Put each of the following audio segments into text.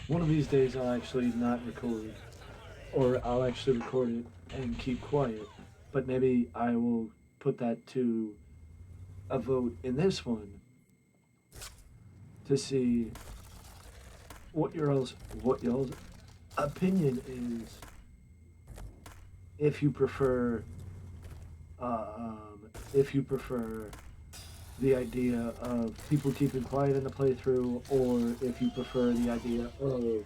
One of these days I'll actually not record, or I'll actually record it and keep quiet. But maybe I will put that to a vote in this one to see what y'all's opinion is, if you prefer if you prefer the idea of people keeping quiet in the playthrough, or if you prefer the idea of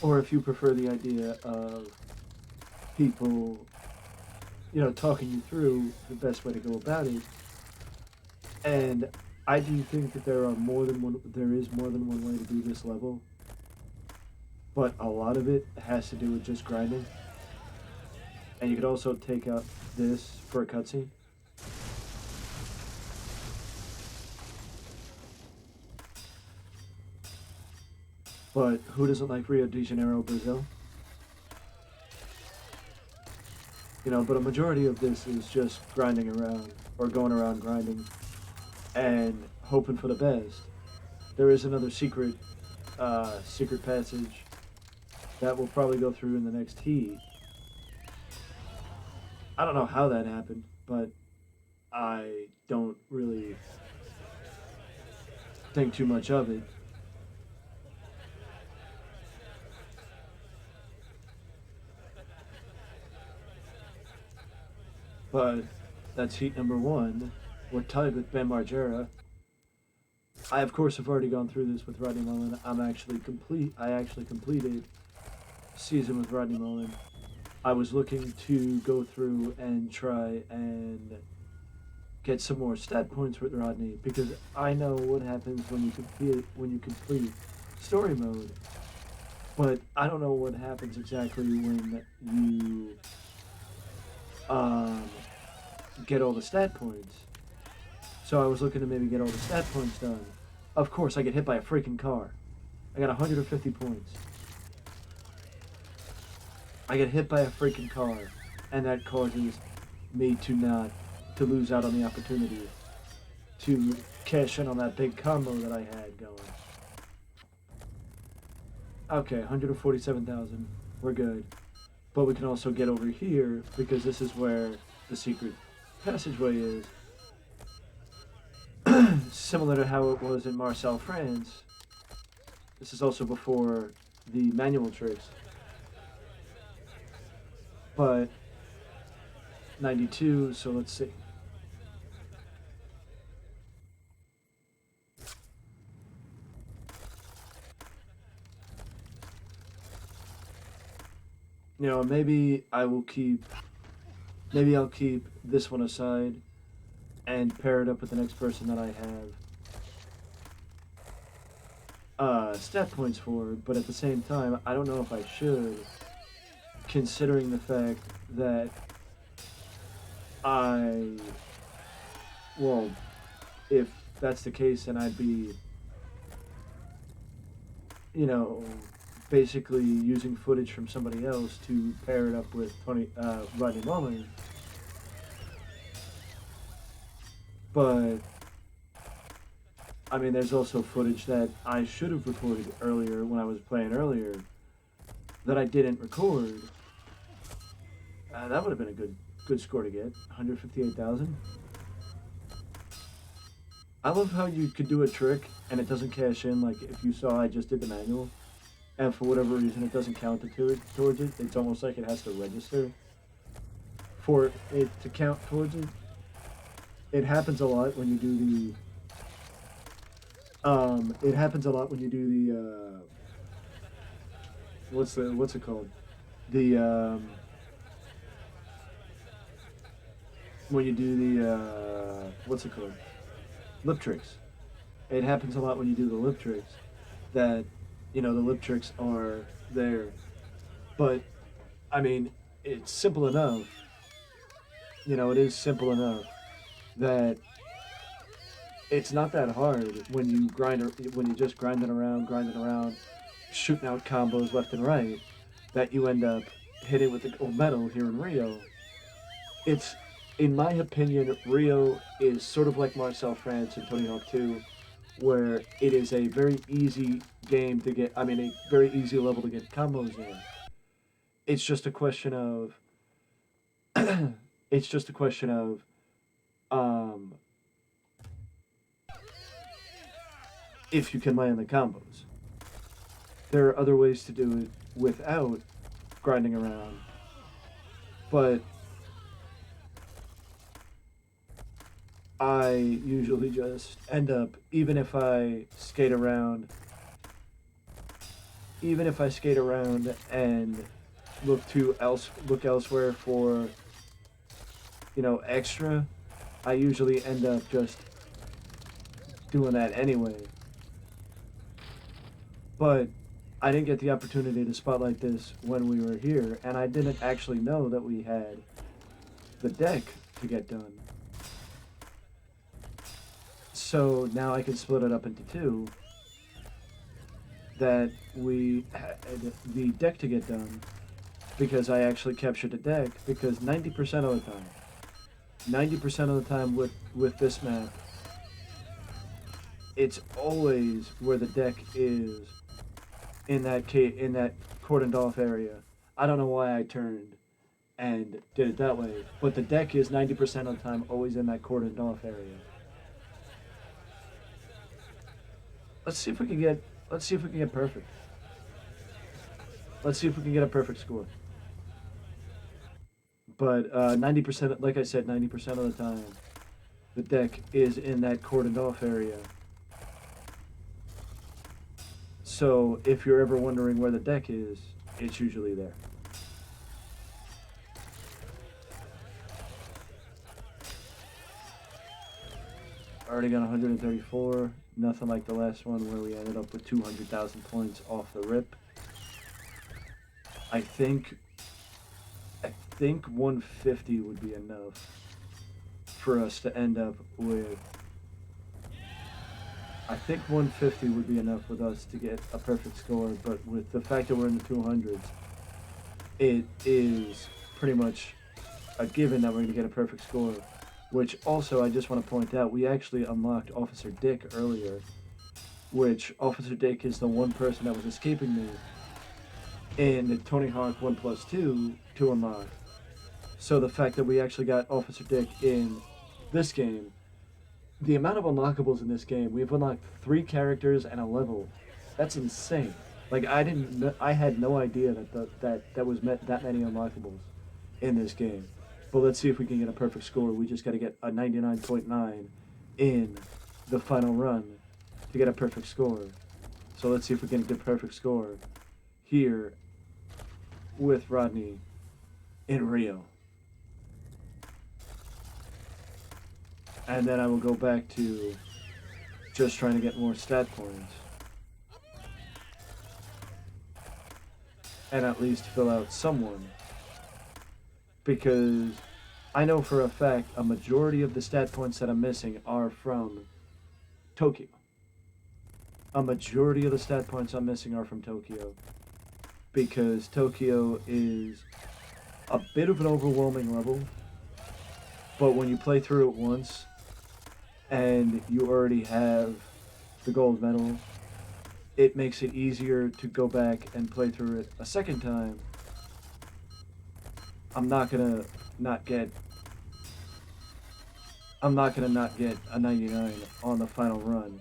or if you prefer the idea of people, talking you through the best way to go about it. And I do think that there is more than one way to do this level, but a lot of it has to do with just grinding. And you could also take out this for a cutscene. But who doesn't like Rio De Janeiro, Brazil? But a majority of this is just grinding around, or going around grinding and hoping for the best. There is another secret passage that we'll probably go through in the next heat. I don't know how that happened, but I don't really think too much of it. But that's heat number one. We're tied with Ben Margera. I of course have already gone through this with Rodney Mullen. I actually completed season with Rodney Mullen. I was looking to go through and try and get some more stat points with Rodney, because I know what happens when you complete story mode, but I don't know what happens exactly when you um, get all the stat points. So I was looking to maybe get all the stat points done. Of course, I get hit by a freaking car. I got 150 points. I get hit by a freaking car, and that causes me to lose out on the opportunity to cash in on that big combo that I had going. Okay, 147,000. We're good. But we can also get over here, because this is where the secret passageway is. Similar to how it was in Marseille, France. This is also before the manual tricks. But 92, so let's see. Maybe I'll keep this one aside and pair it up with the next person that I have stat points for, but at the same time, I don't know if I should, considering the fact that I, well, if that's the case, then I'd be, you know, basically using footage from somebody else to pair it up with Rodney Mullen. But I mean, there's also footage that I should have recorded earlier when I was playing earlier that I didn't record. That would have been a good score to get. 158,000. I love how you could do a trick and it doesn't cash in. Like if you saw I just did the manual, and for whatever reason it doesn't count towards it. It's almost like it has to register for it to count towards it. It happens a lot when you do the. It happens a lot when you do the. What's it called? The when you do the what's it called? Lip tricks. It happens a lot when you do the lip tricks. That the lip tricks are there, but I mean, it's simple enough. It is simple enough that it's not that hard when you just grinding around, shooting out combos left and right, that you end up hitting with the gold medal here in Rio. It's, in my opinion, Rio is sort of like Marcel France and Tony Hawk 2, where it is a very easy game to get. I mean, a very easy level to get combos in. It's just a question of. It's just a question of. Um, if you can land the combos. There are other ways to do it without grinding around, but I usually just end up, even if I skate around and look elsewhere for extra, I usually end up just doing that anyway. But I didn't get the opportunity to spotlight this when we were here, and I didn't actually know that we had the deck to get done. So now I can split it up into two. That we had the deck to get done because I actually captured the deck because 90% of the time with this map, it's always where the deck is in that cordoned off area. I don't know why I turned and did it that way, but the deck is 90% of the time always in that cordoned off area. Let's see if we can get perfect. Let's see if we can get a perfect score. But 90%, like I said, 90% of the time, the deck is in that cordoned off area. So if you're ever wondering where the deck is, it's usually there. Already got 134. Nothing like the last one where we ended up with 200,000 points off the rip. I think 150 would be enough for us to end up with. I think 150 would be enough with us to get a perfect score, but with the fact that we're in the 200s, it is pretty much a given that we're going to get a perfect score. Which also, I just want to point out, we actually unlocked Officer Dick earlier, which Officer Dick is the one person that was escaping me in Tony Hawk 1+2 to unlock. So the fact that we actually got Officer Dick in this game, the amount of unlockables in this game, we've unlocked 3 characters and a level. That's insane. Like I had no idea that was that many unlockables in this game. But let's see if we can get a perfect score. We just got to get a 99.9 in the final run to get a perfect score. So let's see if we can get a perfect score here with Rodney in Rio. And then I will go back to just trying to get more stat points. And at least fill out someone. Because I know for a fact a majority of the stat points that I'm missing are from Tokyo. A majority of the stat points I'm missing are from Tokyo. Because Tokyo is a bit of an overwhelming level. But when you play through it once, and you already have the gold medal, it makes it easier to go back and play through it a second time. I'm not gonna not get a 99 on the final run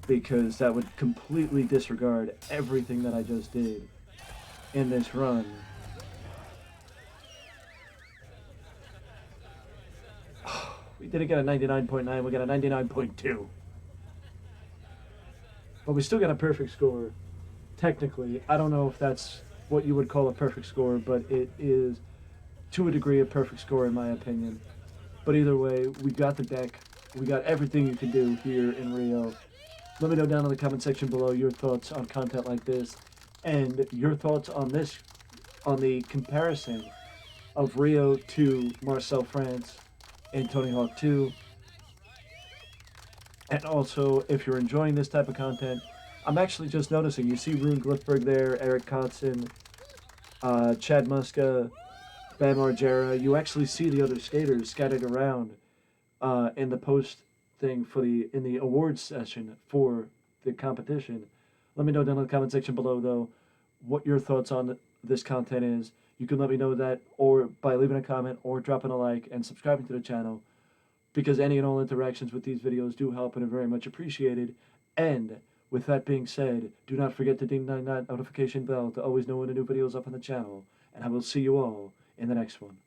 because that would completely disregard everything that I just did in this run. We didn't get a 99.9, we got a 99.2. But we still got a perfect score. Technically, I don't know if that's what you would call a perfect score, but it is to a degree a perfect score in my opinion. But either way, we got the deck. We got everything you can do here in Rio. Let me know down in the comment section below your thoughts on content like this and your thoughts on the comparison of Rio to Marseille, France in Tony Hawk 2. And also, if you're enjoying this type of content, I'm actually just noticing, you see Rune Glifberg there, Eric Kotzen, Chad Muska, Bam Margera. You actually see the other skaters scattered around in the post thing for the in the awards session for the competition. Let me know down in the comment section below, though, what your thoughts on this content is. You can let me know that, or by leaving a comment, or dropping a like, and subscribing to the channel, because any and all interactions with these videos do help and are very much appreciated. And with that being said, do not forget to ding that notification bell to always know when a new video is up on the channel, and I will see you all in the next one.